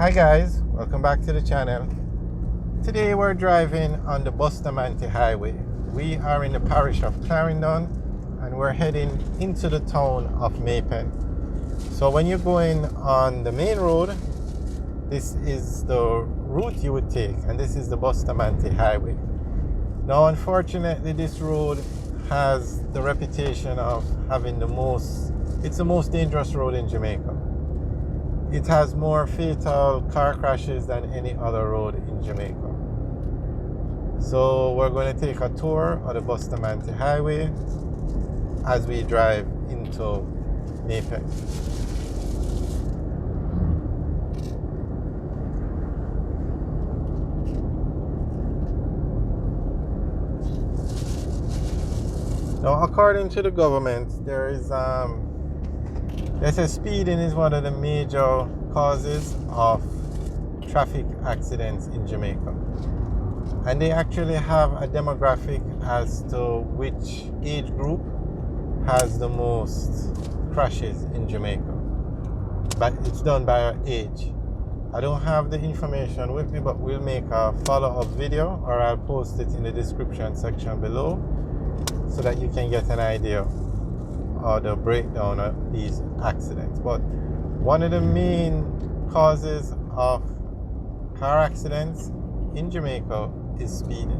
Hi guys, welcome back to the channel. Today we're driving on the Bustamante Highway. We are in the parish of Clarendon and we're heading into the town of Maypen. So when you're going on the main road, this is the route you would take, and this is the Bustamante Highway. Now unfortunately this road has the reputation of having it's the most dangerous road in Jamaica. It has more fatal car crashes than any other road in Jamaica. So we're going to take a tour of the Bustamante Highway as we drive into Maypen. Now, according to the government, they say speeding is one of the major causes of traffic accidents in Jamaica. And they actually have a demographic as to which age group has the most crashes in Jamaica. But it's done by age. I don't have the information with me, but we'll make a follow-up video, or I'll post it in the description section below so that you can get an idea of the breakdown of these accidents. But one of the main causes of car accidents in Jamaica is speeding.